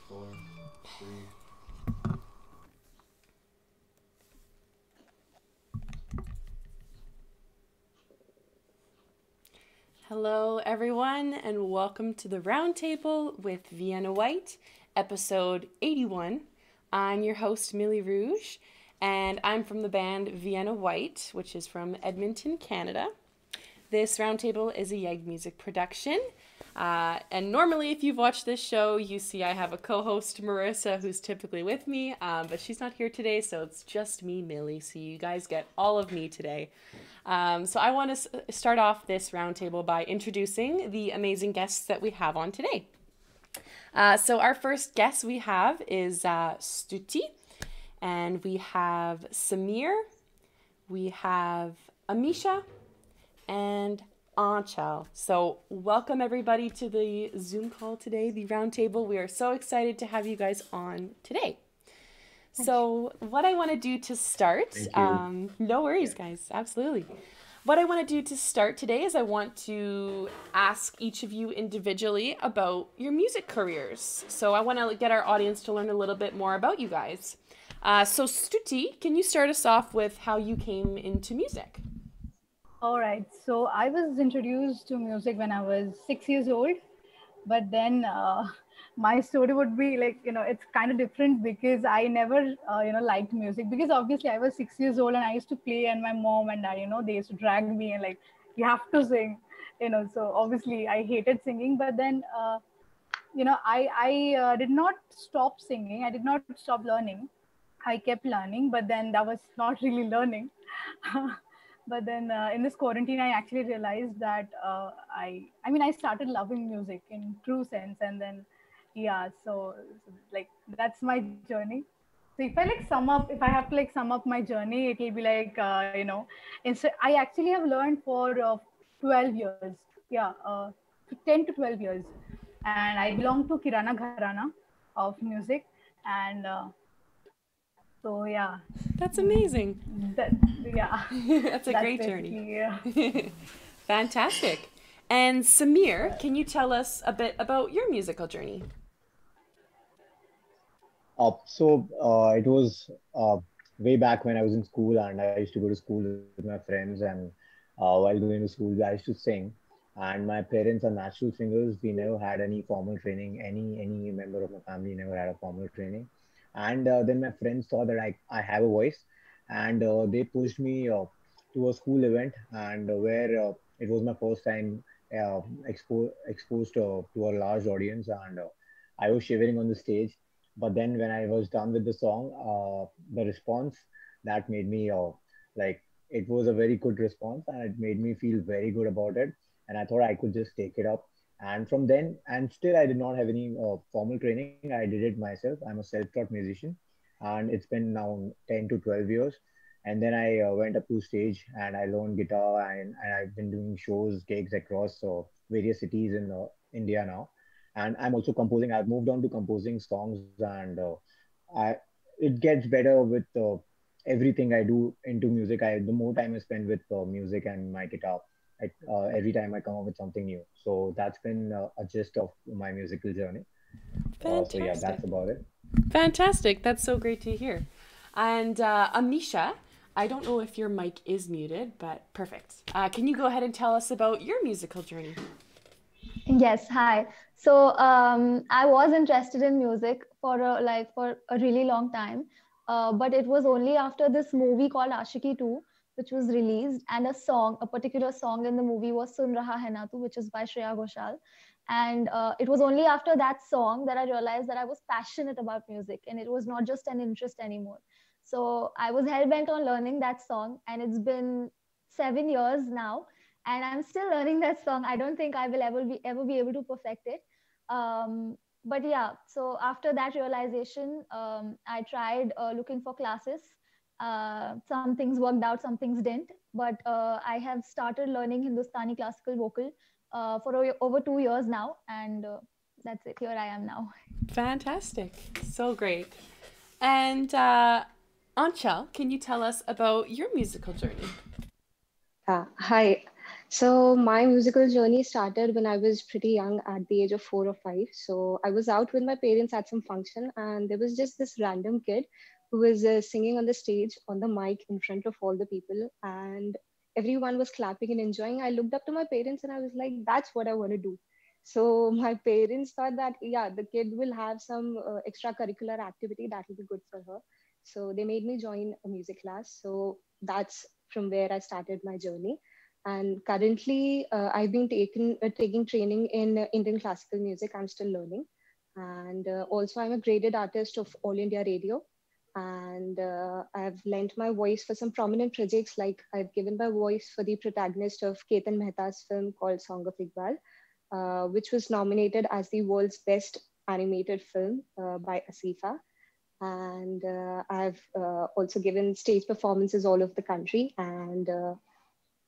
four, three. Hello, everyone, and welcome to the Roundtable with Vienna Whyte, episode 81. I'm your host, Millie Rouge, and I'm from the band Vienna Whyte, which is from Edmonton, Canada. This roundtable is a YEG music production. And normally, if you've watched this show, you see I have a co host, Marissa, who's typically with me, but she's not here today, so it's just me, Millie. So you guys get all of me today. So I want to start off this roundtable by introducing the amazing guests that we have on today. So our first guest we have is Stuti, and we have Samir, we have Amisha, and Anchal. So welcome everybody to the Zoom call today, the roundtable. We are so excited to have you guys on today. So what I want to do to start, Thank you. no worries, Yeah. guys, absolutely. What I want to do to start today is I want to ask each of you individually about your music careers. So I want to get our audience to learn a little bit more about you guys. So Stuti, can you start us off with how you came into music? All right. So I was introduced to music when I was 6 years old, but then my story would be like, it's kind of different because I never, liked music because obviously I was 6 years old and I used to play and my mom and dad, they used to drag me and like, you have to sing, so obviously I hated singing, but then, I did not stop singing. I did not stop learning. I kept learning, but then that was not really learning. But then in this quarantine, I actually realized that I started loving music in true sense, and then yeah, so like that's my journey. So if I like sum up, if I have to like sum up my journey, it will be like instead I actually have learned for 12 years, yeah, 10 to 12 years, and I belong to Kirana Gharana of music, and so yeah, That's amazing. that yeah, That's a that's great journey. basically yeah. Fantastic. And Samir, can you tell us a bit about your musical journey? It was way back when I was in school, and I used to go to school with my friends. And while going to school, I used to sing. And my parents are natural singers. We never had any formal training. Any member of my family never had a formal training. And then my friends saw that I have a voice, and they pushed me to a school event, and where it was my first time exposed to a large audience, and I was shivering on the stage. But then when I was done with the song, the response that made me like it was a very good response, and it made me feel very good about it. And I thought I could just take it up. And from then, and still I did not have any formal training. I did it myself. I'm a self-taught musician, and it's been now 10 to 12 years. And then I went up to stage and I learned guitar, and I've been doing shows, gigs across various cities in India now. And I'm also composing. I've moved on to composing songs, and I it gets better with everything I do into music. The more time I spend with music and my guitar, every time I come up with something new. So that's been a gist of my musical journey. So yeah, Fantastic. that's about it. Fantastic. That's so great to hear. And Amisha, I don't know if your mic is muted, but perfect. Can you go ahead and tell us about your musical journey? Yes, hi. So I was interested in music for a really long time, but it was only after this movie called Ashiki 2, which was released, and a particular song in the movie was Sun Raha Hai Na Tu, which is by Shreya Ghoshal. And it was only after that song that I realized that I was passionate about music, and it was not just an interest anymore. So I was hell bent on learning that song, and it's been 7 years now and I'm still learning that song. I don't think I will ever be able to perfect it. But yeah, so after that realization, I tried looking for classes. Some things worked out, some things didn't. But I have started learning Hindustani classical vocal for over 2 years now, and that's it. Here I am now. Fantastic. So great. And Anchal, can you tell us about your musical journey? Hi. So my musical journey started when I was pretty young at the age of 4 or 5. So I was out with my parents at some function, and there was just this random kid who was singing on the stage on the mic in front of all the people, and everyone was clapping and enjoying. I looked up to my parents and I was like, that's what I want to do. So my parents thought that, yeah, the kid will have some extracurricular activity that will be good for her. So they made me join a music class. So that's from where I started my journey. And currently, I've been taking training in Indian classical music. I'm still learning, and also I'm a graded artist of All India Radio. And I've lent my voice for some prominent projects, like I've given my voice for the protagonist of Ketan Mehta's film called Song of Iqbal, which was nominated as the world's best animated film by ASIFA. And I've also given stage performances all over the country, and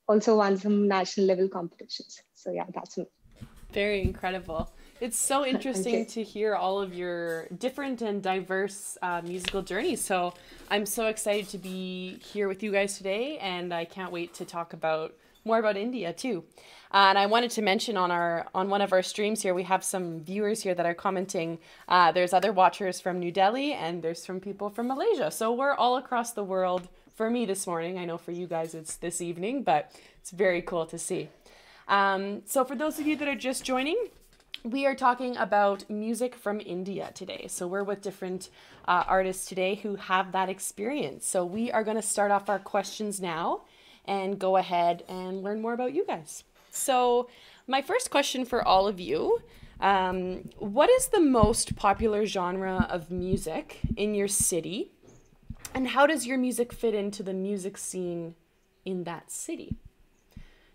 also won some national level competitions. So yeah, that's me. Very incredible. It's so Thank interesting you. to hear all of your different and diverse musical journeys. So I'm so excited to be here with you guys today, and I can't wait to talk about more about India too. And I wanted to mention on one of our streams here, we have some viewers here that are commenting. There's other watchers from New Delhi, and there's from people from Malaysia. So we're all across the world. For me this morning, I know for you guys it's this evening, but it's very cool to see. So for those of you that are just joining, we are talking about music from India today. So we're with different artists today who have that experience. So we are going to start off our questions now and go ahead and learn more about you guys. So my first question for all of you, what is the most popular genre of music in your city? And how does your music fit into the music scene in that city?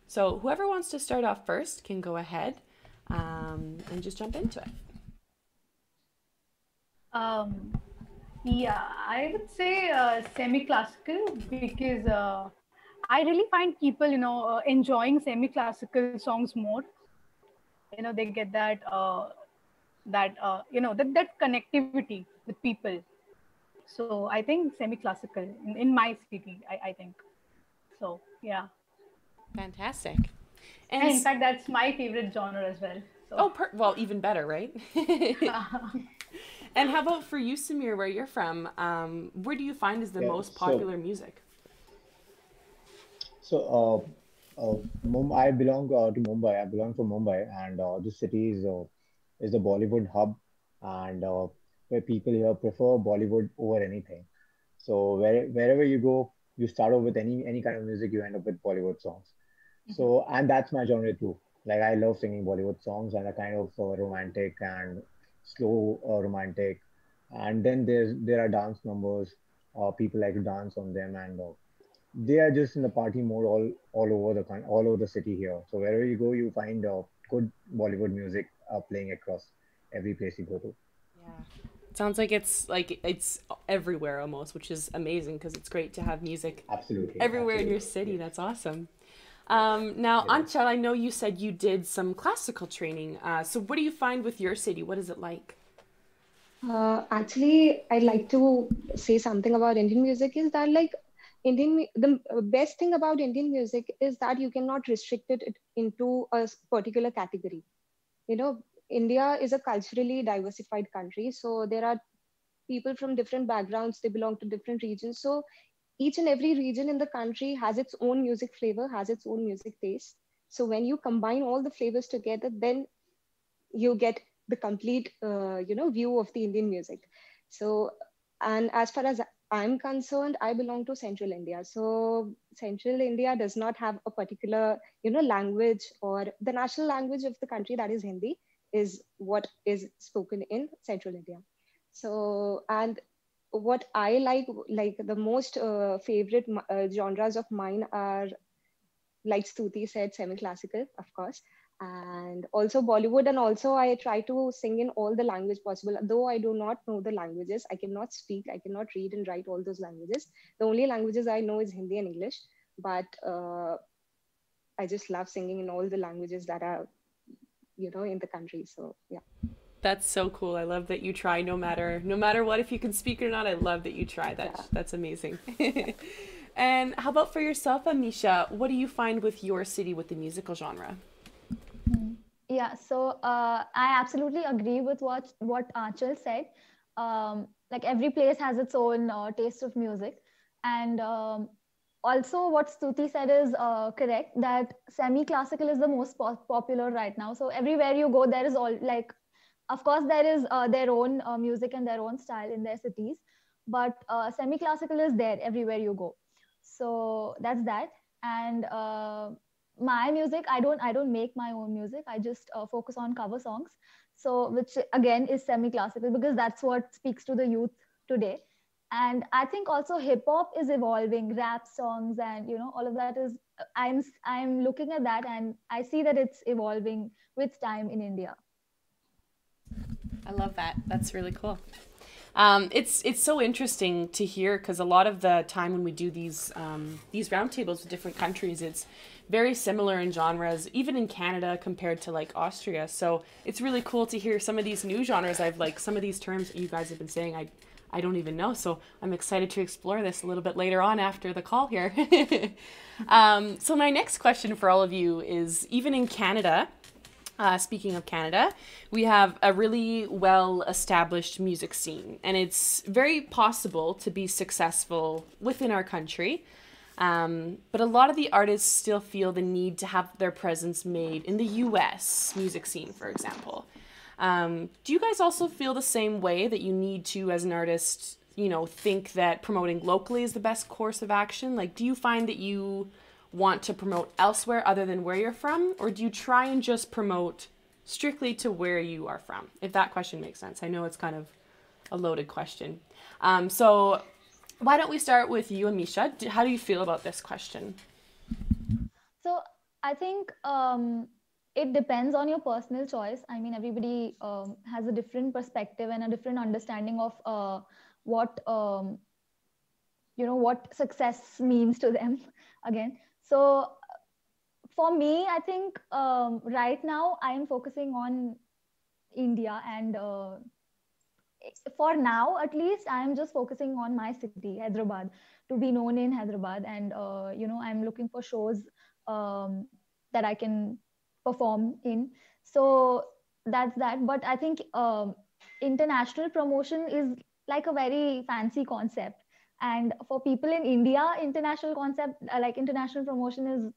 So whoever wants to start off first can go ahead and just jump into it. Um, yeah, I would say semi-classical because I really find people, enjoying semi-classical songs more. They get that connectivity with people. So I think semi-classical in my city, I think. So yeah. Fantastic. And And in fact, that's my favorite genre as well. So well, even better, right? And how about for you, Samir, where you're from? Where do you find is the Yeah. most popular music? So I belong to Mumbai. I belong from Mumbai, and this city is the Bollywood hub, and where people here prefer Bollywood over anything. So wherever you go, you start off with any kind of music, you end up with Bollywood songs. So, and that's my genre too. Like I love singing Bollywood songs and a kind of romantic and slow romantic. And then there are dance numbers. People like to dance on them, and they are just in the party mode all over all over the city here. So wherever you go, you find good Bollywood music playing across every place you go to. Yeah. Sounds like it's everywhere almost, which is amazing because it's great to have music Absolutely, everywhere in your absolutely, city. yes, That's awesome. Now, it is. Anchal, I know you said you did some classical training. So what do you find with your city? What is it like? Actually, I'd like to say something about Indian music is that like the best thing about Indian music is that you cannot restrict it into a particular category. You know, India is a culturally diversified country, so there are people from different backgrounds, they belong to different regions. So each and every region in the country has its own music flavor, has its own music taste. So when you combine all the flavors together, then you get the complete view of the Indian music. So, and as far as I'm concerned, I belong to Central India. So Central India does not have a particular language, or the national language of the country, that is Hindi, is what is spoken in Central India. So, and what I like the most favorite genres of mine are, like Stuti said, semi-classical, of course, and also Bollywood. And also I try to sing in all the language possible. Though I do not know the languages, I cannot speak, I cannot read and write all those languages. The only languages I know is Hindi and English. But I just love singing in all the languages that are, in the country. So yeah. That's so cool. I love that you try no matter what, if you can speak or not. I love that you try. Yeah. That's amazing. And how about for yourself, Amisha? What do you find with your city with the musical genre? Mm. Yeah, so I absolutely agree with what Achal said. Like every place has its own taste of music, and also what Stuti said is correct, that semi-classical is the most popular right now. So everywhere you go, there is all like, of course, there is their own music and their own style in their cities, but semi-classical is there everywhere you go. So that's that. And my music, I don't make my own music. I just focus on cover songs, so which again is semi classical because that's what speaks to the youth today. And I think also hip hop is evolving, rap songs and all of that is, I'm looking at that and I see that it's evolving with time in India. I love that. That's really cool. It's so interesting to hear because a lot of the time when we do these roundtables with different countries, it's very similar in genres, even in Canada compared to like Austria. So it's really cool to hear some of these new genres. I've like some of these terms that you guys have been saying. I don't even know. So I'm excited to explore this a little bit later on after the call here. So my next question for all of you is, even in Canada, speaking of Canada, we have a really well established music scene, and it's very possible to be successful within our country. But a lot of the artists still feel the need to have their presence made in the US music scene, for example. Do you guys also feel the same way, that you need to, as an artist, think that promoting locally is the best course of action? Like, do you find that you want to promote elsewhere other than where you're from, or do you try and just promote strictly to where you are from? If that question makes sense. I know it's kind of a loaded question. So why don't we start with you, Amisha? How do you feel about this question? So I think it depends on your personal choice. I mean, everybody has a different perspective and a different understanding of what what success means to them. Again, so for me, I think right now I am focusing on India, and for now at least I am just focusing on my city, Hyderabad, to be known in Hyderabad. And I'm looking for shows that I can perform in. So that's that. But I think international promotion is like a very fancy concept, and for people in India, international concept, like international promotion is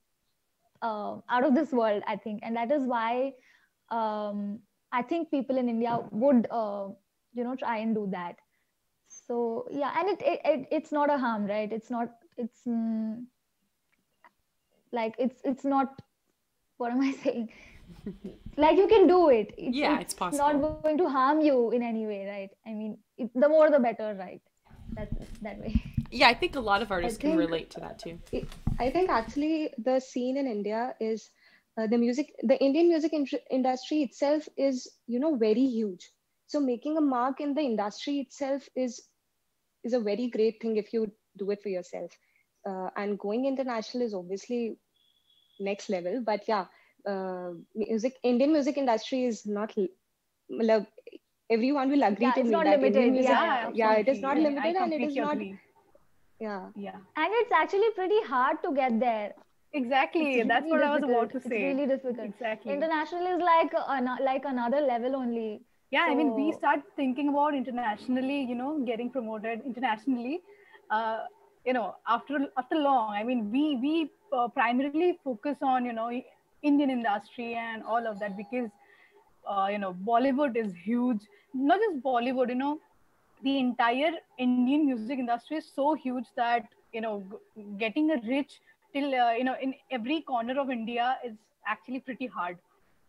out of this world, I think. And that is why I think people in India would try and do that. So yeah, and it's not a harm, right? It's not, it's like it's not, what am I saying, like you can do it. Yeah, it's It's not possible. going to harm you in any way, right? I mean, the more the better, right? That's that way. Yeah, I think a lot of I artists can think relate to that too. it, I think actually the scene in India is the Indian music industry itself is very huge. So making a mark in the industry itself is a very great thing if you do it for yourself. And going international is obviously next level. But yeah, Indian music industry is not. Matlab, everyone will agree Yeah, to it's me not that Indian limited. music, Yeah, Yeah, yeah, it is absolutely. not yeah. I limited and it is completely not, agree. yeah. Yeah, And it's actually pretty hard to get there. It's exactly. That's really what I was about difficult. to It's say. really difficult. Exactly. International is like like another level only. Yeah, I mean, we So start thinking about internationally, getting promoted internationally, uh, after long. I mean, we primarily focus on, Indian industry and all of that, because Bollywood is huge. Not just Bollywood, the entire Indian music industry is so huge that getting a reach till in every corner of India is actually pretty hard.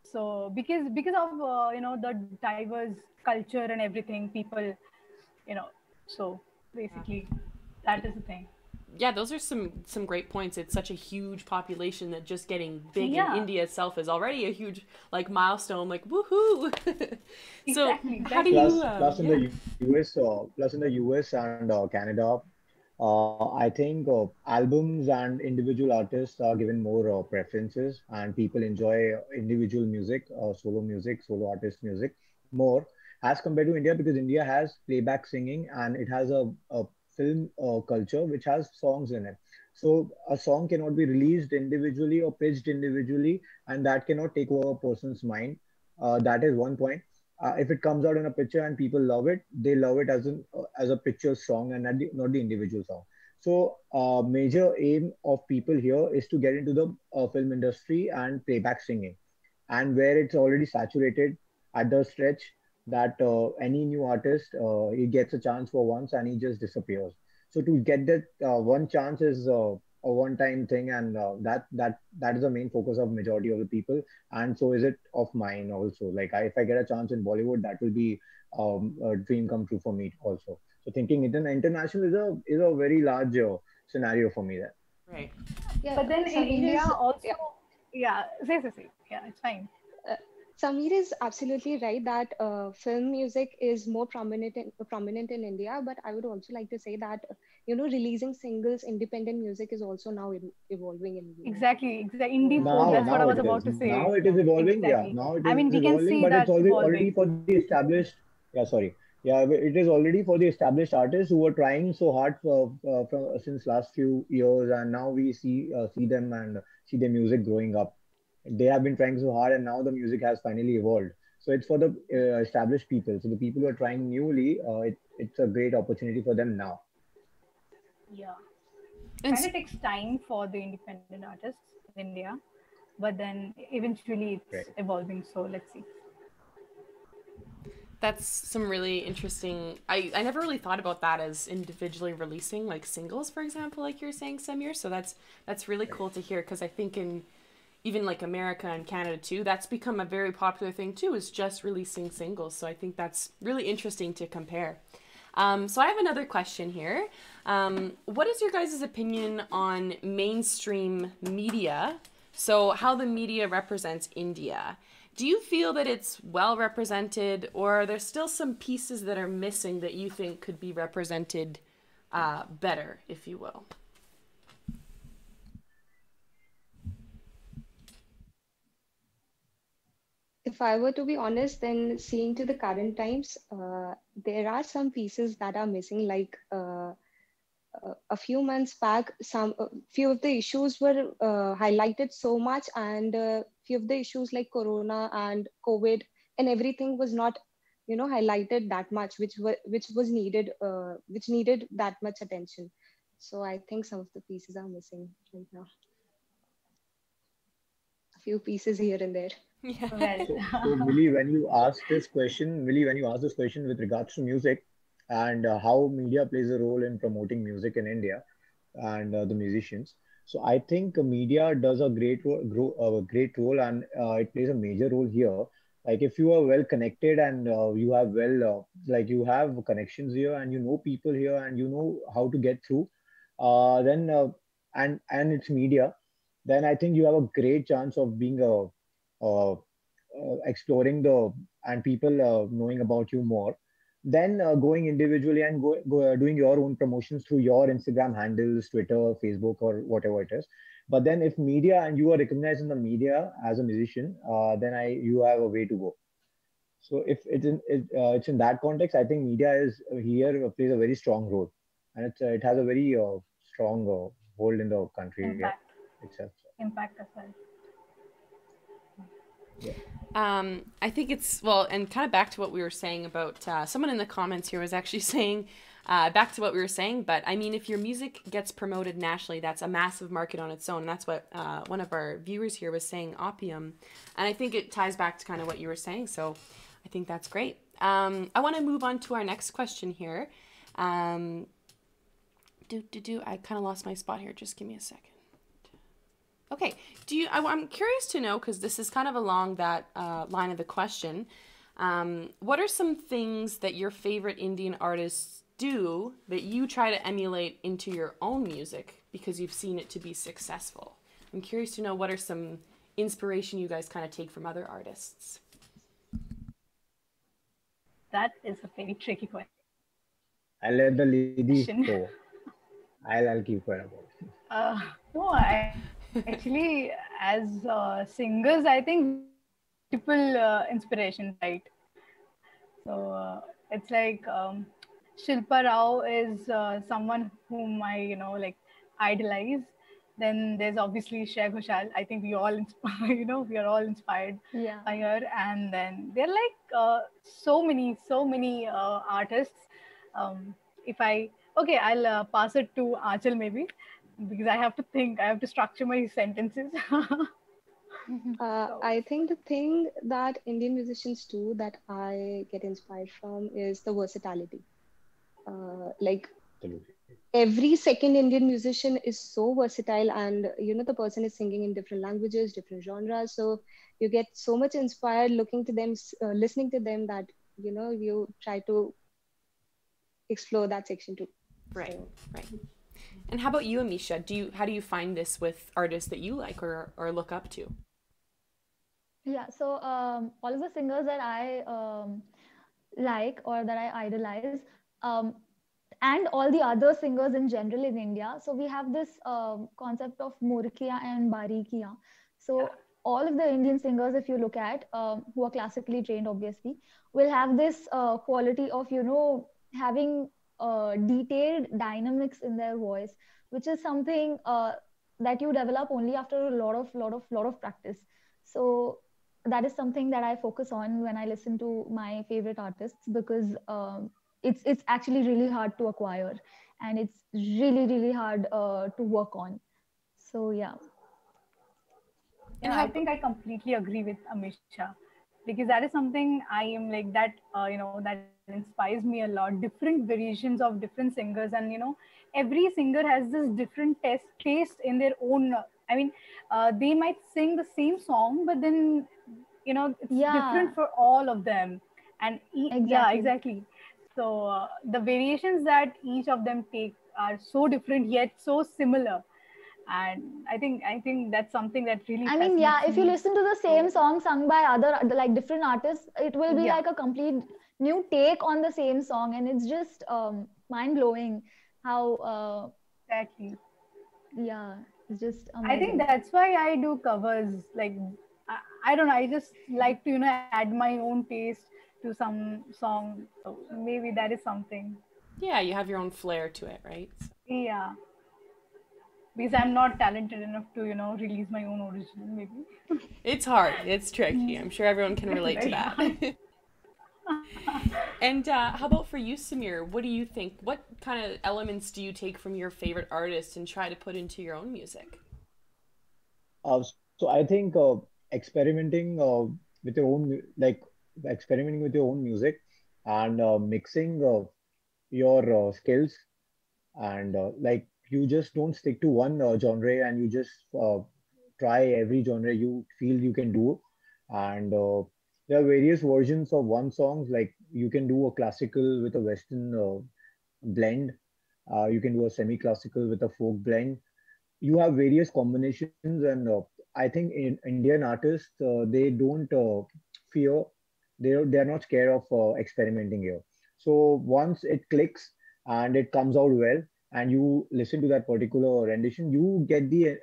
So because of the diverse culture and everything, people, you know, so basically that is the thing. Yeah, those are some great points. It's such a huge population that just getting big in Yeah, India itself is already a huge like milestone. Like woohoo! So exactly, how do exactly. you? Plus in the Yeah. US and Canada, I think albums and individual artists are given more preferences, and people enjoy individual music, solo music, solo artist music more as compared to India, because India has playback singing and it has a film culture which has songs in it. So a song cannot be released individually or pitched individually, and that cannot take over a person's mind. That is one point. If it comes out in a picture and people love it, they love it as a picture song and not the individual song. So, major aim of people here is to get into the film industry and playback singing, and where it's already saturated at the stretch that any new artist he gets a chance for once and he just disappears. So to get that one chance is a one-time thing, and that is the main focus of majority of the people, and so is it of mine also. Like if I get a chance in Bollywood, that will be a dream come true for me also. So thinking international is a very large scenario for me there. Right. Yeah, But then in Samir India is also, yeah. yeah, say. Yeah, it's fine. Uh, Samir is absolutely right that film music is more prominent in India, but I would also like to say that releasing singles, independent music is also now evolving in India. Exactly. Indie Yeah, folk. Now, That's what I now was it about is. to Now say. it is evolving. Yeah, Exactly. now it I is mean, we can evolving, see but it's that already evolving. for the established. Yeah, sorry. Yeah, it is already for the established artists who were trying so hard since last few years, and now we see them and see their music growing up. They have been trying so hard, and now the music has finally evolved. So it's for the established people. So the people who are trying newly, it's a great opportunity for them now. Yeah. And Kind of takes time for the independent artists in India, but then eventually it's Right. evolving. So let's see. that's some really interesting. I never really thought about that as individually releasing like singles, for example, like you're saying, Samir. So that's really Right. cool to hear because I think in even like America and Canada too, that's become a very popular thing too, is just releasing singles. So I think that's really interesting to compare. So I have another question here. What is your guys' opinion on mainstream media? So how the media represents India? Do you feel that it's well represented, or are there still some pieces that are missing that you think could be represented better, if you will? if I were to be honest, then seeing to the current times, there are some pieces that are missing. Like a few months back, some few of the issues were highlighted so much, and few of the issues like Corona and COVID and everything was not, highlighted that much, which was needed, which needed that much attention. So I think some of the pieces are missing right now. A few pieces here and there. Yeah. Well, So Millie, when you ask this question with regards to music and how media plays a role in promoting music in India and the musicians. So I think media does a great role, and it plays a major role here. Like if you are well connected and you have like you have connections here and you know people here and you know how to get through, then and it's media, then I think you have a great chance of being exploring the and people knowing about you more, then going individually and doing your own promotions through your Instagram handles, Twitter, Facebook, or whatever it is. But then if media and you are recognized in the media as a musician, then I you have a way to go. So if it's in that context, I think media is here plays a very strong role, and it has a very strong hold in the country impact, itself. impact as well. Yeah. I think it's, well, and kind of back to what we were saying about someone in the comments here was actually saying, back to what we were saying, but I mean, if your music gets promoted nationally, that's a massive market on its own. And that's what one of our viewers here was saying, Opium. And I think it ties back to kind of what you were saying. So I think that's great. I want to move on to our next question here. I kind of lost my spot here. Just give me a second. Okay. I'm curious to know, because this is kind of along that line of the question. What are some things that your favorite Indian artists do that you try to emulate into your own music because you've seen it to be successful? I'm curious to know what are some inspiration you guys kind of take from other artists. That is a very tricky question. I'll let the lady go. I'll keep quiet about it. No, actually, as singers, I think we have multiple inspirations, right? So it's like Shilpa Rao is someone whom I, like, idolize. Then there's obviously Shreya Ghoshal. I think we all inspire, we are all inspired Yeah. by her. And then there are like so many artists. If I Okay, I'll pass it to Achal maybe, because I have to think. I have to structure my sentences. So I think the thing that Indian musicians do that I get inspired from is the versatility. Like Absolutely. every second Indian musician is so versatile, and the person is singing in different languages, different genres. So you get so much inspired looking to them, listening to them, that you try to explore that section too. Right, So right. And how about you, Amisha? How do you find this with artists that you like or look up to? Yeah, so all of the singers that I like or that I idolize, um, and all the other singers in general in India. So we have this concept of Murkiya and Barikiya. yeah, So all of the Indian singers, if you look at, who are classically trained, obviously, will have this quality of, having detailed dynamics in their voice, which is something that you develop only after a lot of practice. So that is something that I focus on when I listen to my favorite artists, because it's actually really hard to acquire, and it's really hard to work on. So yeah. And yeah, I how think I completely agree with Amisha, because that is something I am like that. That inspires me a lot. Different variations of different singers, and every singer has this different taste in their own. I mean, they might sing the same song, but then it's Yeah, different for all of them. And yeah, exactly. exactly. So the variations that each of them take are so different yet so similar, and I think that's something that really I mean, yeah, fascinates if you me. listen to the same So song sung by other like different artists, it will be yeah, like a complete new take on the same song, and it's just mind blowing how exactly. yeah, it's just I think amazing. that's why I do covers. Like I don't know, I just like to add my own taste to some song. So maybe that is something. yeah, you have your own flair to it, right? So Yeah, because I'm not talented enough to release my own original. Maybe it's hard. It's tricky. I'm sure everyone can it's relate to very that. hard. And how about for you, Samir? What do you think? What kind of elements do you take from your favorite artist and try to put into your own music? So I think experimenting with your own like experimenting with your own music and mixing your skills, and like you just don't stick to one genre, and you just try every genre you feel you can do. And there are various versions of one songs, like you can do a classical with a western blend, you can do a semi-classical with a folk blend. You have various combinations, and I think in Indian artists, they don't fear, they're not scared of experimenting here. So once it clicks and it comes out well, and you listen to that particular rendition, you get the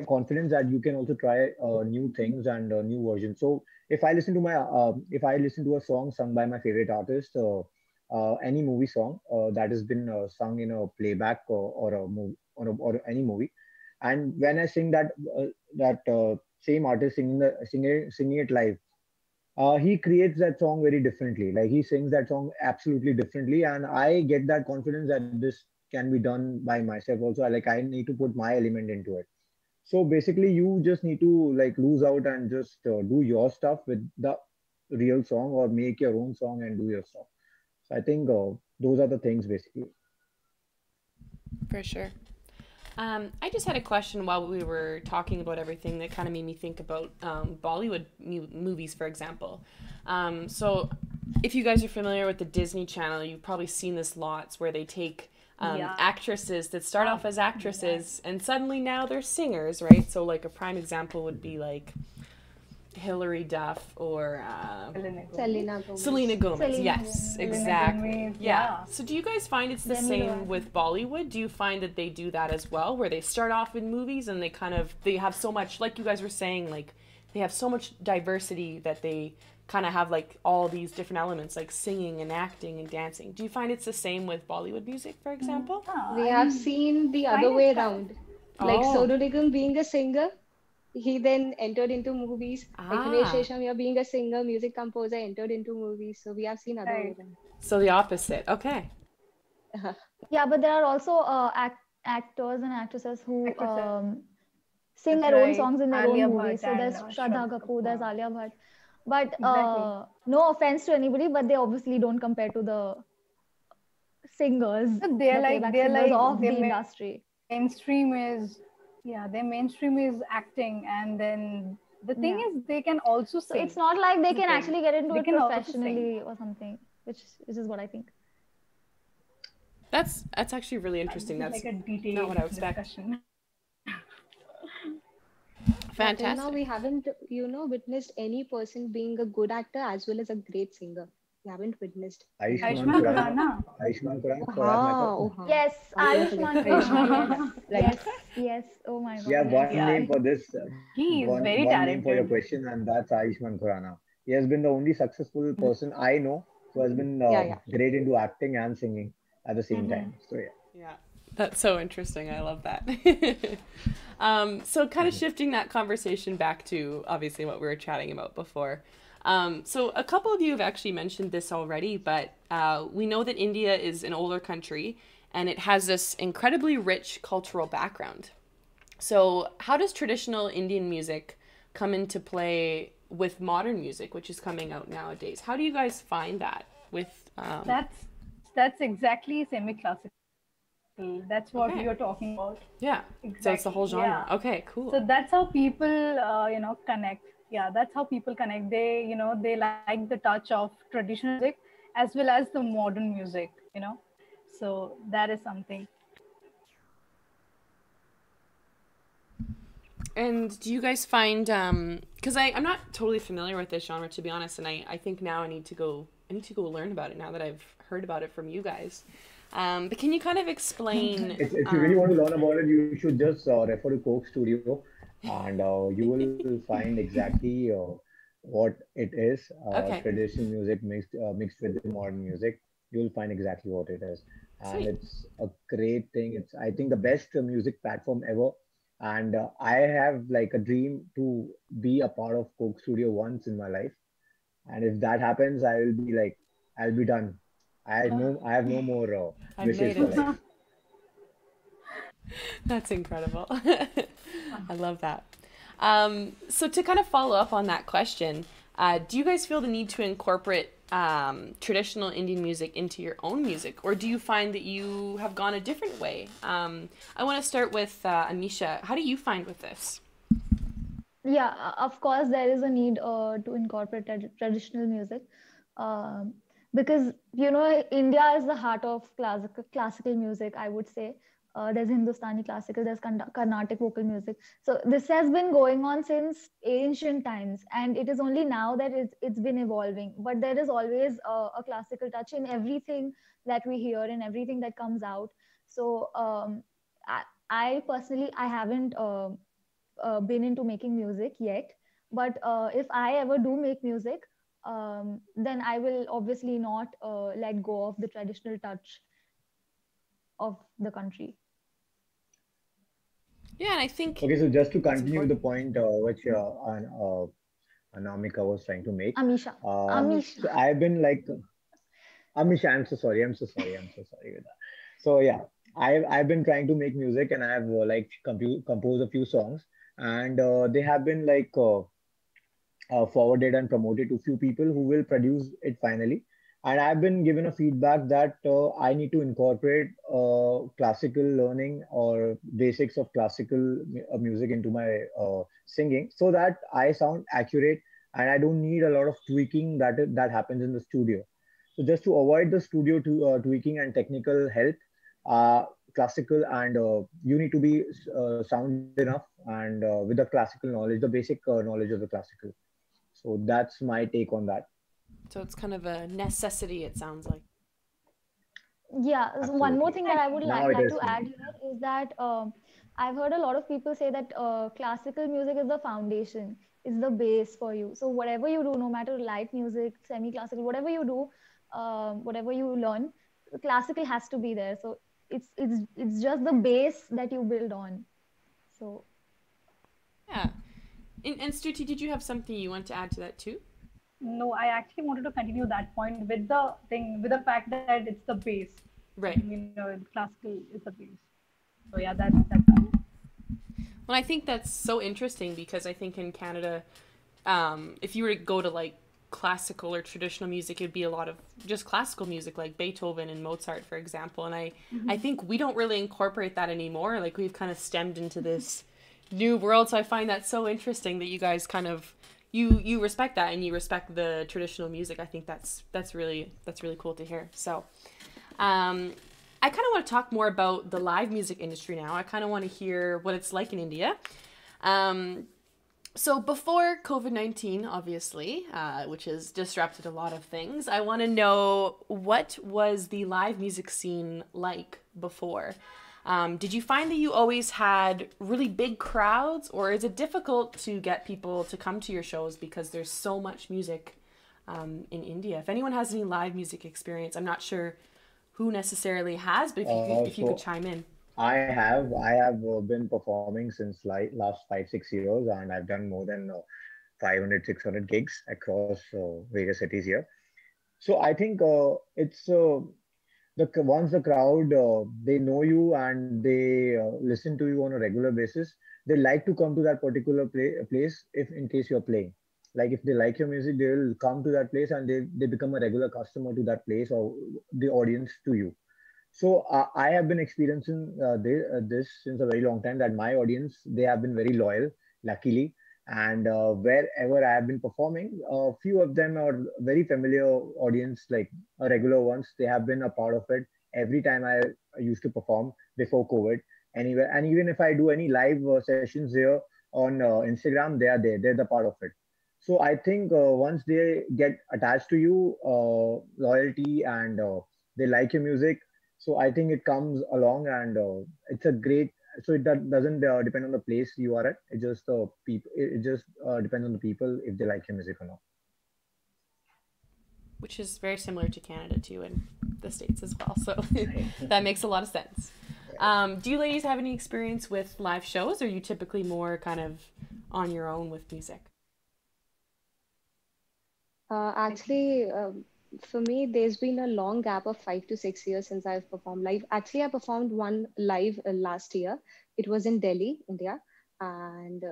confidence that you can also try new things and new versions. So if I listen to a song sung by my favorite artist, any movie song that has been sung in a playback, or a movie, or any movie, and when I sing that same artist singing it live, he creates that song very differently. Like he sings that song absolutely differently, and I get that confidence that this can be done by myself also. Like I need to put my element into it. So basically, you just need to like lose out and just do your stuff with the real song, or make your own song and do your stuff. So I think those are the things basically. For sure. I just had a question while we were talking about everything that kind of made me think about Bollywood movies, for example. So, if you guys are familiar with the Disney Channel, you've probably seen this lots where they take Yeah. actresses that start Oh, off as yeah. actresses and suddenly now they're singers, right? So, like a prime example would be like Hilary Duff or Selena Gomez. Selena Selena Gomez. Gomez. Selena Yes, Gomez, Selena exactly. Gomez. Yeah. Yeah. So do you guys find it's the Demi same Lovato. with Bollywood? Do you find that they do that as well, where they start off in movies and they have so much, like you guys were saying, like they have so much diversity that they kind of have like all these different elements like singing and acting and dancing. Do you find it's the same with Bollywood music, for example? Yeah, We I have mean, seen the other kind of, way around. Like Oh, Sonu Nigam being a singer, he then entered into movies. Like Himesh ah, Reshammiya being a singer, music composer, entered into movies. So we have seen other way right. around. so the opposite. Okay. Yeah, but there are also actors and actresses who Actresses, sing their own right. songs in their own Alia movies. Bhatt So and there's Shraddha Shraddha Kapoor, there's Kapoor. Alia Bhatt. But Exactly. no offense to anybody, but they obviously don't compare to the singers, So the playback singers of their the industry. mainstream is, yeah, their mainstream is acting, and then the thing Yeah. is they can also So it's sing. not like they That's the can thing. actually get into They it can also sing. professionally or something, which is what I think. That's actually really interesting. This is That's like a not what detailed I would expect. discussion. Yeah, till now Fantastic. we haven't, witnessed any person being a good actor as well as a great singer. We haven't witnessed Ayushmann anyone. Ayushmann Khurrana, Khurrana. Ayushmann Khurrana, Oh, for that matter. ha, oh, ha. Yes, How can I forget Ayushmann Khurrana. Ayushmann Yes, Khurrana? Right. yes, yes. Oh my We God, have yes. one Yeah, name for this, he is very one name for your talented. question, and that's Ayushmann Khurrana. He has been the only successful person I know who has been Yeah, yeah. great into acting and singing at the same Hmm. time. So yeah. Yeah, that's so interesting. I love that. So, kind of shifting that conversation back to obviously what we were chatting about before. So, a couple of you have actually mentioned this already, but we know that India is an older country and it has this incredibly rich cultural background. So, how does traditional Indian music come into play with modern music, which is coming out nowadays? How do you guys find that with That's exactly semi-classical. That's what we are talking about. okay. Yeah. Exactly. So it's the Yeah. whole genre. Okay, So cool. that's how people, connect. Yeah, that's how people connect. They like the touch of traditional music as well as the modern music. So that is something. And do you guys find because I'm not totally familiar with this genre to be honest, and I think now I need to go learn about it now that I've heard about it from you guys. But can you kind of explain If you really want to learn about it, you should just refer to Coke Studio, and you will find exactly what it is. Okay, Traditional music mixed with the modern music. You will find exactly what it is, and sweet. it's a great thing. It's, I think, the best music platform ever. And I have like a dream to be a part of Coke Studio once in my life. And if that happens, I will be like, I'll be done. I have no more I've wishes made for it. life. That's incredible. I love that. So to kind of follow up on that question, do you guys feel the need to incorporate traditional Indian music into your own music, or do you find that you have gone a different way? I want to start with Amisha. How do you find with this? Yeah, of course, there is a need to incorporate traditional music, um, because India is the heart of classical music. I would say there's Hindustani classical, there's Carnatic vocal music. So this has been going on since ancient times, and it is only now that it's been evolving. But there is always a classical touch in everything that we hear and everything that comes out. So I personally I haven't. Been into making music yet, but if I ever do make music, then I will obviously not let go of the traditional touch of the country. Yeah, and I think Okay, so just to it's continue the important. point which Anamika was trying to make, Amisha, Amish. so I've been like, Amisha, I'm so sorry, I'm so sorry, I'm so sorry with that. So yeah, I've been trying to make music, and I've like composed a few songs, and they have been like forwarded and promoted to few people who will produce it finally. And I've been given a feedback that I need to incorporate classical learning or basics of classical music into my singing so that I sound accurate and I don't need a lot of tweaking that happens in the studio. So just to avoid the studio tweaking and technical help, uh, classical and you need to be sound enough and with the classical knowledge, the basic knowledge of the classical. So that's my take on that. So it's kind of a necessity, it sounds like. yeah. So one more Absolutely. thing that I would Now it like is to for add me. here is that I've heard a lot of people say that classical music is the foundation. is the base for you. So whatever you do, no matter light music, semi-classical, whatever you do, whatever you learn, classical has to be there. So it's just the base that you build on. So Yeah. And Stuti, did you have something you want to add to that too? No, I actually wanted to continue that point with the thing, with the fact that it's the base. Right. Classical is the base. So yeah, that's all. Well, I think that's so interesting because I think in Canada, if you were to go to like classical or traditional music, it'd be a lot of just classical music like Beethoven and Mozart, for example. And I think we don't really incorporate that anymore. Like we've kind of stemmed into this new world. So I find that so interesting that you guys kind of you respect that and you respect the traditional music. I think that's really cool to hear. So I kind of want to talk more about the live music industry now. I kind of want to hear what it's like in India. Um, so before COVID-19, obviously, which has disrupted a lot of things, I want to know what was the live music scene like before? Did you find that you always had really big crowds, or is it difficult to get people to come to your shows because there's so much music in India? If anyone has any live music experience, I'm not sure who necessarily has, but if you could So chime in. I have been performing since like last 5 6 years, and I've done more than 500 600 gigs across various cities here. So I think it's once the crowd they know you and they listen to you on a regular basis, they like to come to that particular place if in case you're playing. Like if they like your music, they will come to that place and they become a regular customer to that place or the audience to you. So I have been experiencing this since a very long time. That my audience, they have been very loyal, luckily, and wherever I have been performing, a few of them are very familiar audience, like regular ones. They have been a part of it every time I used to perform before COVID. Anyway, and even if I do any live sessions here on Instagram, they are there. They're the part of it. So I think once they get attached to you, loyalty and they like your music, so I think it comes along and it's a great. So it doesn't depend on the place you are at. It just people. It just depends on the people if they like your music or not. Which is very similar to Canada too, and the States as well. So that makes a lot of sense. Do you ladies have any experience with live shows, or are you typically more kind of on your own with music? Actually, for me, there's been a long gap of 5 to 6 years since I've performed live. Actually, I performed one live last year. It was in Delhi, India. And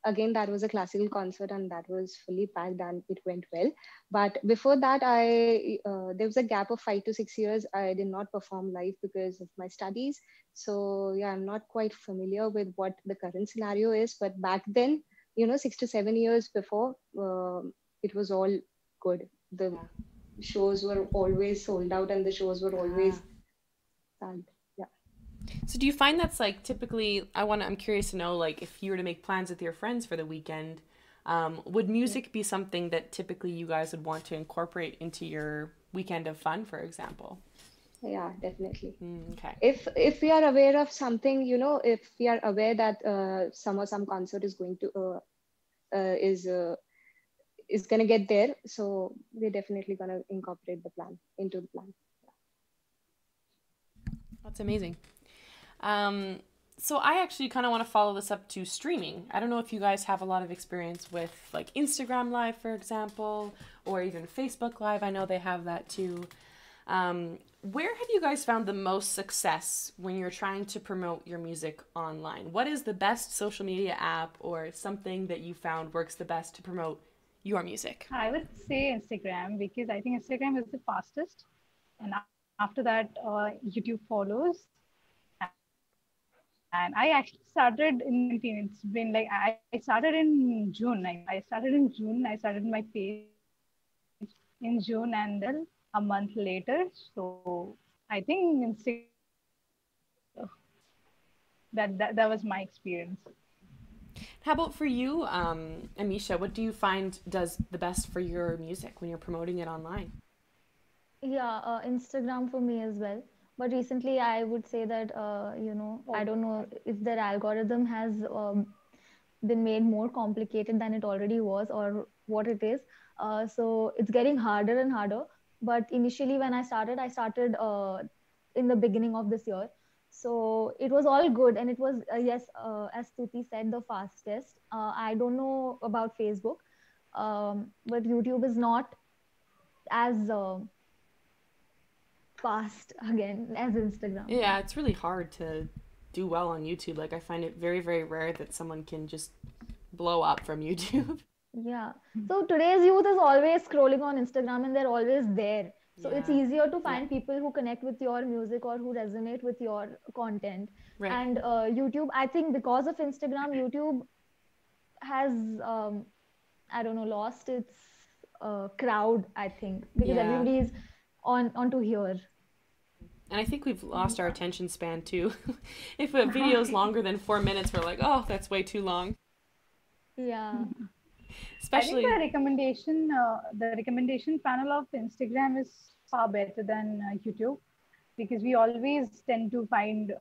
again, that was a classical concert and that was fully packed and it went well. But before that, there was a gap of 5 to 6 years. I did not perform live because of my studies. So yeah, I'm not quite familiar with what the current scenario is. But back then, 6 to 7 years before, it was all good. The Yeah. shows were always sold out and the shows were Ah. always packed. Yeah. So do you find that's like typically? I'm curious to know, like, if you were to make plans with your friends for the weekend, would Yeah. music be something that typically you guys would want to incorporate into your weekend of fun, for example? Yeah, definitely. Okay. If we are aware of something, if we are aware that some concert is going to uh, is uh, is gonna get there, so we're definitely gonna incorporate the plan into the plan. That's amazing. Um, so I actually kind of want to follow this up to streaming. I don't know if you guys have a lot of experience with like Instagram Live, for example, or even Facebook Live. I know they have that too. Where have you guys found the most success when you're trying to promote your music online? What is the best social media app or something that you found works the best to promote your music? I would say Instagram because I think Instagram is the fastest, and after that, YouTube follows. And I actually started in 2019. It's been like I started in June. I started in June. I started my page in June, and then a month later. So I think Instagram is the that was my experience. How about for you, Amisha? What do you find does the best for your music when you're promoting it online? yeah, Instagram for me as well. But recently, I would say that I don't know Oh, if their algorithm has been made more complicated than it already was or what it is. So it's getting harder and harder. But initially, when I started in the beginning of this year. So it was all good, and it was yes, as Stuti said, the fastest. I don't know about Facebook, but YouTube is not as fast again as Instagram. Yeah. Yeah, it's really hard to do well on YouTube. Like I find it very, very rare that someone can just blow up from YouTube. Yeah. So today's youth is always scrolling on Instagram and they're always there. So it's Yeah. easier to Yeah. find people who connect with your music or who resonate with your content. Right. And YouTube, I think because of Instagram, YouTube has, I don't know, lost its crowd, I think, because Yeah. everybody is onto here. And I think we've lost our Yeah. attention span too. If a video is longer than 4 minutes, we're like, oh, that's way too long. Yeah. I think Especially, the recommendation panel of Instagram is far better than YouTube, because we always tend to find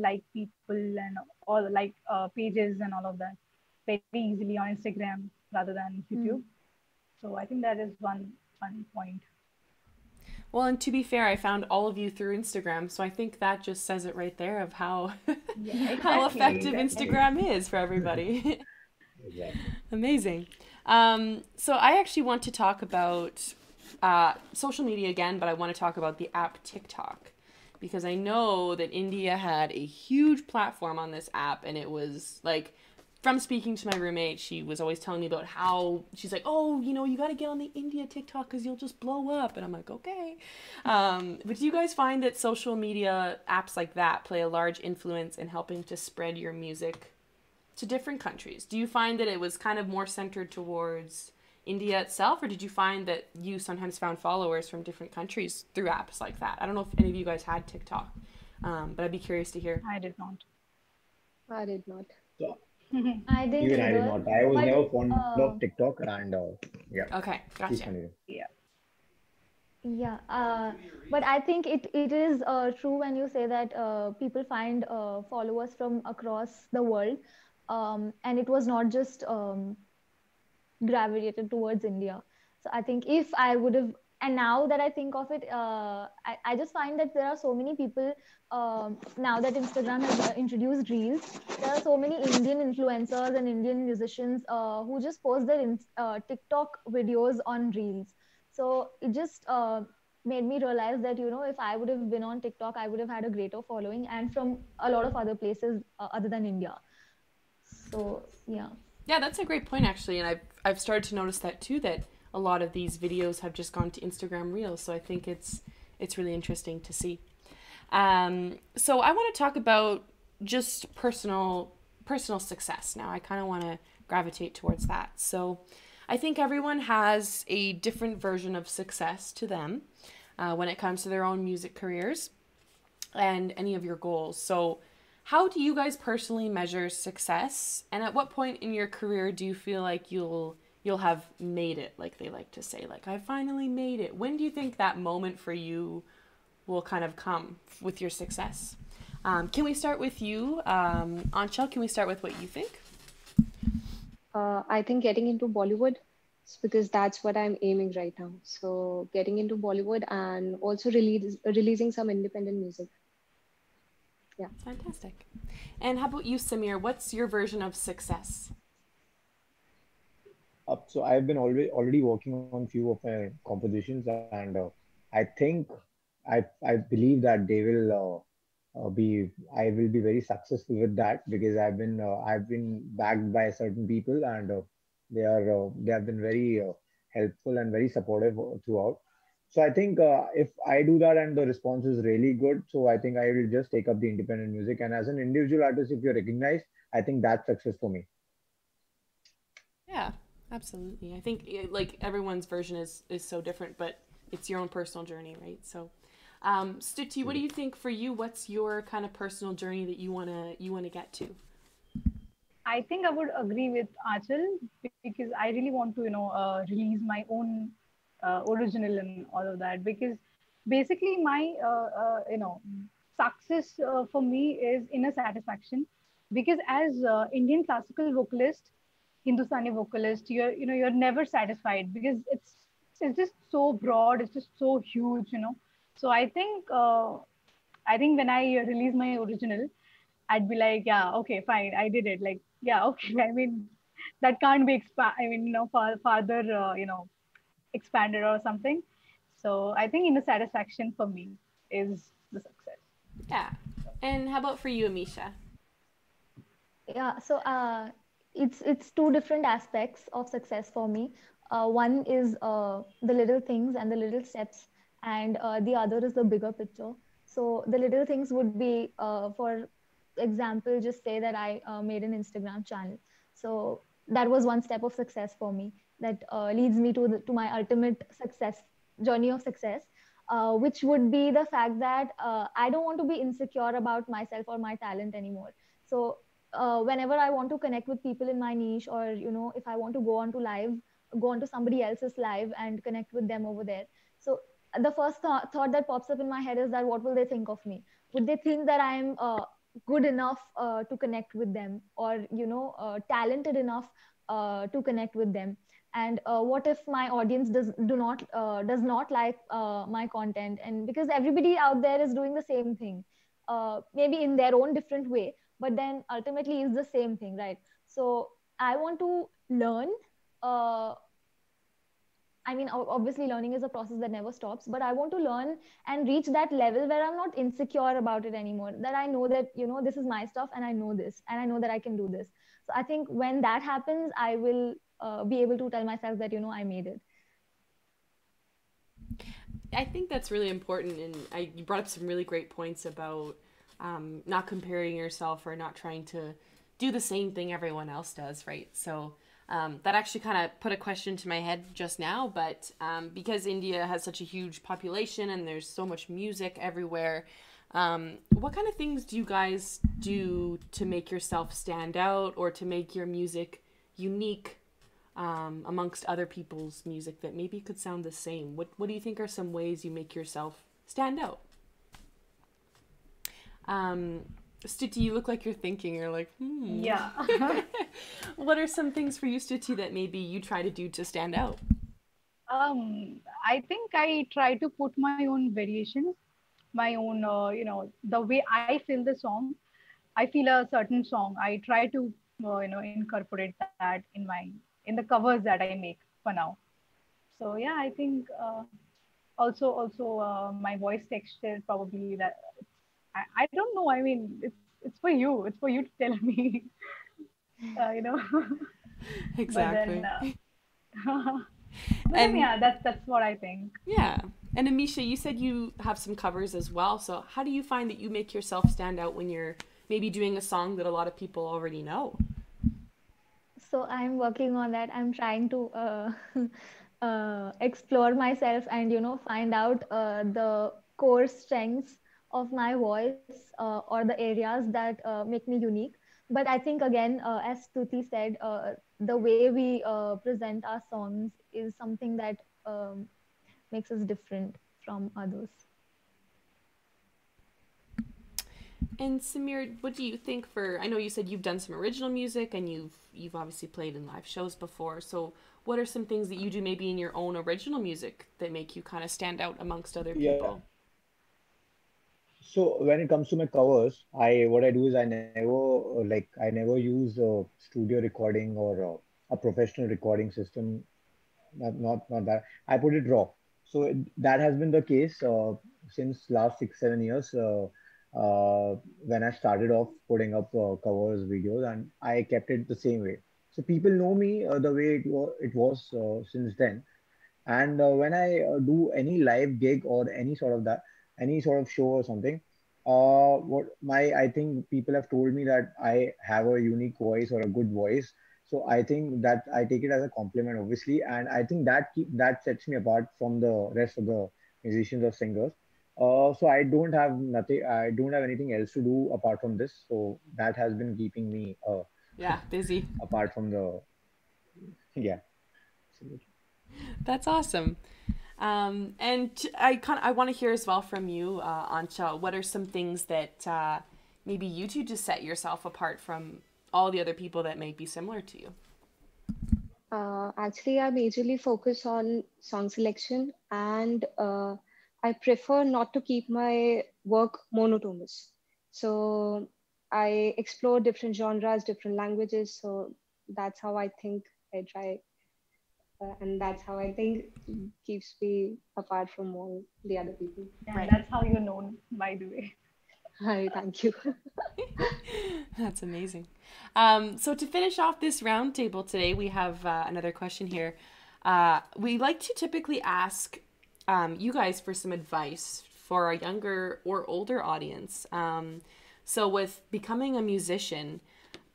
like people and all like pages and all of that very easily on Instagram rather than YouTube. Mm. So I think that is one fun point. well, and to be fair, I found all of you through Instagram, so I think that just says it right there of how Yeah, how exactly, effective exactly. Instagram is for everybody. Exactly. Amazing. So I actually want to talk about social media again, but I want to talk about the app TikTok because I know that India had a huge platform on this app, and it was like, from speaking to my roommate, she was always telling me about how she's like, oh, you got to get on the India TikTok because you'll just blow up. And I'm like, okay. But do you guys find that social media apps like that play a large influence in helping to spread your music to different countries? Do you find that it was kind of more centered towards India itself, or did you find that you sometimes found followers from different countries through apps like that? I don't know if any of you guys had TikTok, but I'd be curious to hear. I did not. I did not. So I didn't even I did either. not. I was But never fond of TikTok, and yeah, Okay, please gotcha. continue. Yeah. yeah, but I think it is true when you say that people find followers from across the world, and it was not just gravitated towards India. So I think if I would have, and now that I think of it, I just find that there are so many people, now that Instagram has introduced Reels, there are so many Indian influencers and Indian musicians who just post their TikTok videos on Reels. So it just made me realize that, if I would have been on TikTok, I would have had a greater following and from a lot of other places other than India. So, yeah. Yeah, that's a great point actually, and I've started to notice that too. That a lot of these videos have just gone to Instagram Reels, so I think it's really interesting to see. So I want to talk about just personal success now. I kind of want to gravitate towards that. So I think everyone has a different version of success to them when it comes to their own music careers and any of your goals. So how do you guys personally measure success, and at what point in your career do you feel like you'll have made it, like they like to say, like I finally made it? When do you think that moment for you will kind of come with your success? Can we start with you, Anshul? Can we start with what you think? I think getting into Bollywood, because that's what I'm aiming right now. So getting into Bollywood and also releasing some independent music. Yeah. Fantastic. And how about you, Samir? What's your version of success? So I've been already working on few of my compositions, and I think I believe that they will be I will be very successful with that because I've been backed by certain people, and they have been very helpful and very supportive throughout. So I think if I do that and the response is really good, so I think I will just take up the independent music. And as an individual artist, if you're recognized, I think that's success for me. Yeah, absolutely. I think like everyone's version is so different, but it's your own personal journey, right? So, Stuti, what do you think for you? What's your kind of personal journey that you wanna get to? I think I would agree with Achal because I really want to, release my own original and all of that. Because basically, my success for me is inner satisfaction. because as Indian classical vocalist, Hindustani vocalist, you're never satisfied because it's just so broad, it's just so huge, So I think when I release my original, I'd be like, yeah, okay, fine, I did it. Like, yeah, okay. I mean, that can't be farther, expanded or something. So I think inner satisfaction for me is the success. Yeah. And how about for you, Amisha? Yeah, so it's two different aspects of success for me. One is the little things and the little steps, and the other is the bigger picture. So the little things would be, for example, just say that I made an Instagram channel. So that was one step of success for me that leads me to my ultimate success journey of success, which would be the fact that I don't want to be insecure about myself or my talent anymore. So whenever I want to connect with people in my niche, or if I want to go on to somebody else's live and connect with them over there. So the first thought that pops up in my head is that what will they think of me? Would they think that I'm good enough to connect with them, or talented enough to connect with them? And what if my audience does not like my content? And because everybody out there is doing the same thing, maybe in their own different way, but then ultimately is the same thing, right? So I want to learn. uh, I mean, obviously learning is a process that never stops, but I want to learn and reach that level where I'm not insecure about it anymore, that I know that this is my stuff, and I know this, and I know that I can do this. So I think when that happens, I will be able to tell myself that I made it. I think that's really important, and you brought up some really great points about not comparing yourself or not trying to do the same thing everyone else does, right? So that actually kind of put a question to my head just now, but because India has such a huge population and there's so much music everywhere, what kind of things do you guys do to make yourself stand out or to make your music unique amongst other people's music that maybe could sound the same? What do you think are some ways you make yourself stand out? Stuti, you look like you're thinking. You're like, Yeah. What are some things for you, Stuti, that maybe you try to do to stand out? I think I try to put my own variations, my own, the way I feel the song. I feel a certain song. I try to, incorporate that in the covers that I make for now. So yeah, I think also my voice texture probably that I don't know. I mean, it's for you. It's for you to tell me. You know. But then, Exactly. but then And yeah, that's what I think. yeah. And Amisha, you said you have some covers as well. So how do you find that you make yourself stand out when you're maybe doing a song that a lot of people already know? So I'm working on that. I'm trying to explore myself and find out the core strengths of my voice, or the areas that make me unique. But I think again, as Stuti said, the way we present our songs is something that makes us different from others. And Samir, what do you think for, I know you said you've done some original music and you've obviously played in live shows before. So what are some things that you do maybe in your own original music that make you kind of stand out amongst other Yeah. people? So when it comes to my covers, I what I do is I never use studio recording or a professional recording system. Not that I put it raw. So that has been the case since last 6 7 years. When I started off putting up covers videos, and I kept it the same way. So people know me the way it was since then. And when I do any live gig or any sort of show or something, what my I think people have told me that I have a unique voice or a good voice. So I think that I take it as a compliment, obviously, and I think that sets me apart from the rest of the musicians or singers. So I don't have anything else to do apart from this. So that has been keeping me Yeah, busy. apart from the yeah. That's awesome. And I want to hear as well from you, Ansha. What are some things that maybe you two just set yourself apart from all the other people that might be similar to you? Actually, I majorly focus on song selection, and I prefer not to keep my work monotonous. So I explore different genres, different languages. So that's how I think I try, and that's how I think keeps me apart from all the other people. Yeah, and Right. that's how you're known, by the way. Hi, thank you. That's amazing. So to finish off this roundtable today, we have another question here. We like to typically ask you guys for some advice for a younger or older audience. So with becoming a musician,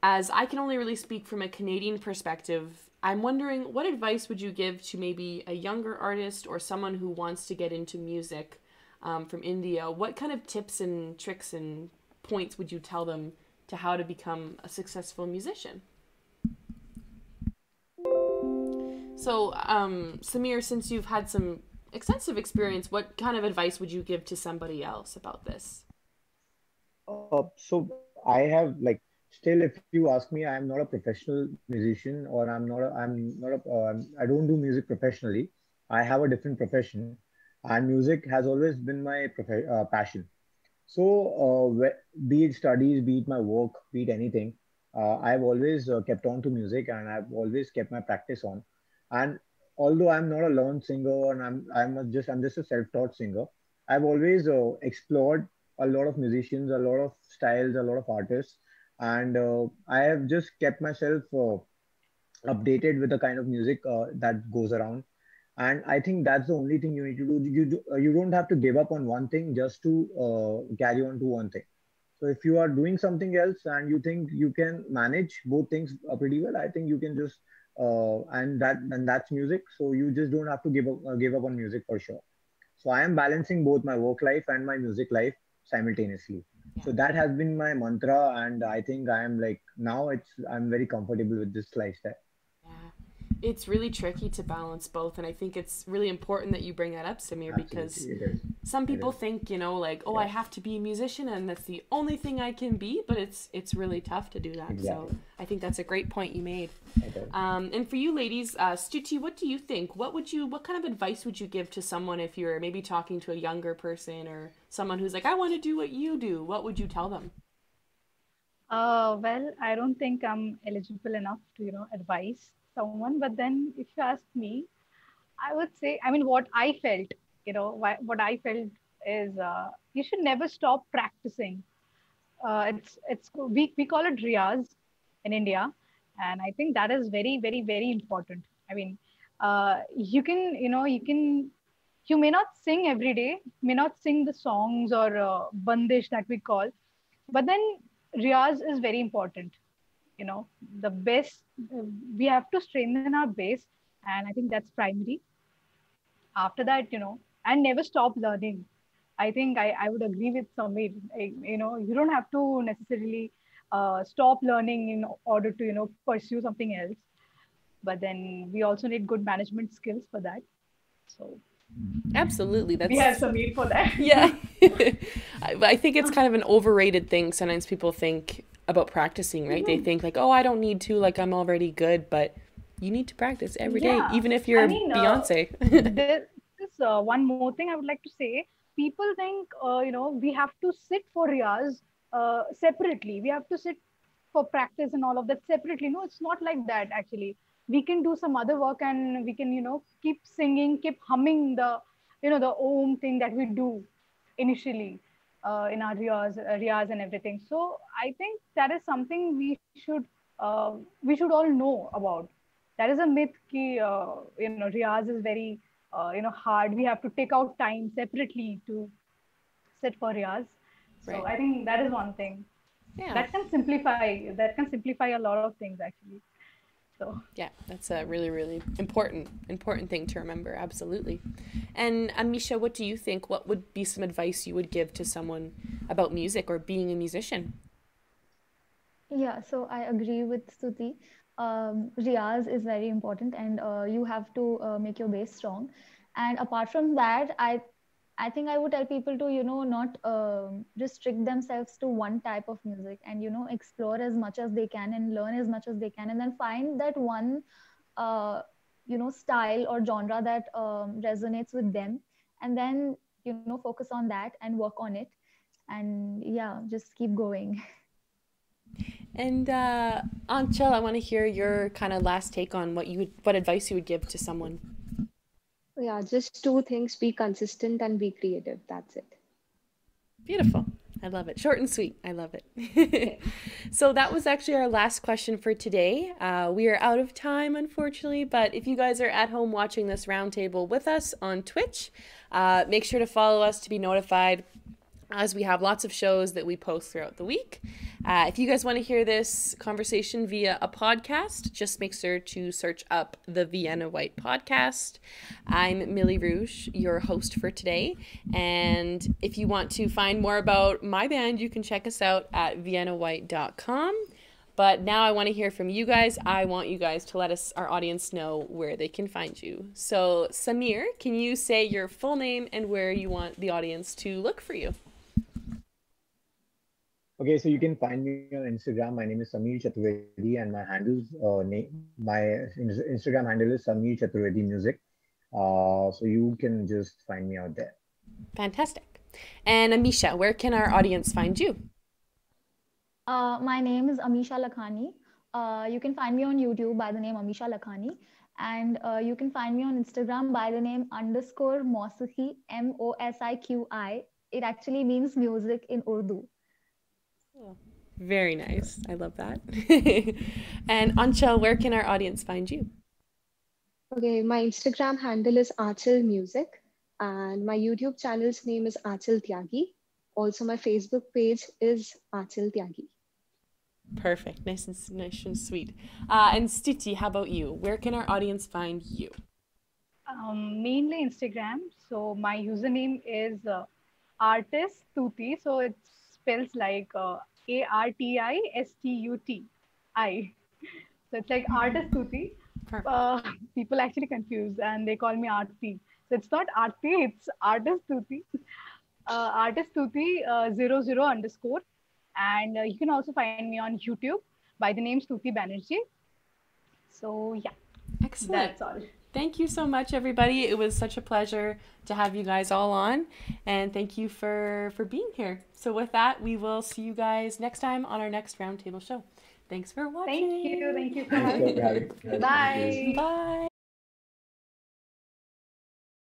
as I can only really speak from a Canadian perspective, I'm wondering what advice would you give to maybe a younger artist or someone who wants to get into music from India? What kind of tips and tricks and points would you tell them to how to become a successful musician? So, Samir, since you've had some extensive experience, what kind of advice would you give to somebody else about this? So I have like still, if you ask me, I'm not a professional musician, or I don't do music professionally. I have a different profession, and music has always been my passion. So, be it studies, be it my work, be it anything, I've always kept on to music, and I've always kept my practice on. And although I'm not a learned singer, and I'm just a self-taught singer, I've always explored a lot of musicians, a lot of styles, a lot of artists, and I have just kept myself updated with the kind of music that goes around. And I think that's the only thing you need to do. You don't have to give up on one thing just to carry on to one thing. So if you are doing something else and you think you can manage both things pretty well, I think you can just and that's music. So you just don't have to give up on music for sure. So I am balancing both my work life and my music life simultaneously. Yeah. So that has been my mantra, and I think I am like now I'm very comfortable with this lifestyle. Yeah. It's really tricky to balance both, and I think it's really important that you bring that up, Samir, Absolutely, because it is. some It people is. think, like, oh, I Yeah, have to be a musician and that's the only thing I can be, but it's really tough to do that. So exactly. I think that's a great point you made. It is. And for you ladies, Stuti, what do you think? What kind of advice would you give to someone if you're maybe talking to a younger person or someone who's like, I want to do what you do? What would you tell them? Well, I don't think I'm eligible enough to, advise someone. But then, if you ask me, I would say, I mean, what I felt, what I felt is you should never stop practicing. We call it riyaz in India, and I think that is very, very, very important. I mean, you may not sing every day, may not sing the songs or bandish that we call, but then riyaz is very important. You know, the best we have to strengthen our base, and I think that's primary. After that, and never stop learning. I think I would agree with Samir. You don't have to necessarily stop learning in order to, pursue something else. But then we also need good management skills for that. So Absolutely. we have That's Samir for that. yeah. I think it's kind of an overrated thing. Sometimes people think about practicing, right? They think like, "Oh, I don't need to, like I'm already good," but you need to practice every day, Yeah, even if I you're mean, Beyonce. there is one more thing I would like to say. People think, we have to sit for riyaz separately. We have to sit for practice and all of that separately. No, it's not like that actually. We can do some other work, and we can, keep singing, keep humming the om thing that we do initially in our riyaz and everything. So I think that is something we should all know about. That is a myth ki riyaz is very hard. We have to take out time separately to sit for riyaz. So Right. I think that is one thing Yeah. that can simplify a lot of things actually. So Yeah, that's a really, really important thing to remember. Absolutely. And Amisha, what do you think? What would be some advice you would give to someone about music or being a musician? Yeah, so I agree with Stuti. Riyaz is very important, and you have to make your base strong. And apart from that, I think I would tell people to, not restrict themselves to one type of music, and, explore as much as they can and learn as much as they can, and then find that one, uh, style or genre that resonates with them, and then, focus on that and work on it. And yeah, just keep going. And Anchal, I want to hear your kind of last take on what advice you would give to someone. Yeah, just two things: be consistent and be creative. That's it. Beautiful. I love it. Short and sweet. I love it. So that was actually our last question for today. We are out of time, unfortunately, but if you guys are at home watching this roundtable with us on Twitch, make sure to follow us to be notified, as we have lots of shows that we post throughout the week. If you guys want to hear this conversation via a podcast, just make sure to search up the Vienna Whyte podcast. I'm Millie Rouge, your host for today. And if you want to find more about my band, you can check us out at viennawhyte.com. But now I want to hear from you guys. I want you guys to let our audience know where they can find you. So Samir, can you say your full name and where you want the audience to look for you? Okay, so you can find me on Instagram. My name is Samir Chaturvedi, and my Instagram handle is Samir Chaturvedi Music. So you can just find me out there. Fantastic. And Amisha, where can our audience find you? My name is Amisha Lakhani. You can find me on YouTube by the name Amisha Lakhani. And you can find me on Instagram by the name _Mosiqui, Mosiqui. It actually means music in Urdu. Oh, very nice. I love that. And Anchal, where can our audience find you? Okay, my Instagram handle is Achal Music, and my YouTube channel's name is Achal Tyagi. Also, my Facebook page is Achal Tyagi. Perfect. Nice and sweet. And Stuti, how about you? Where can our audience find you? Mainly Instagram. So my username is artist Tuti. So it spells like ARTISTUTI. So it's like artist Tuti. People actually confuse and they call me Arti. So it's not Arti, it's artist Tuti. Artist Tuti 00_. And you can also find me on YouTube by the name Stuti Banerjee. So yeah, excellent. That's all. Thank you so much, everybody. It was such a pleasure to have you guys all on, and thank you for being here. So with that, we will see you guys next time on our next roundtable show. Thanks for watching. Thank you. Thank you for having me. Bye. Bye.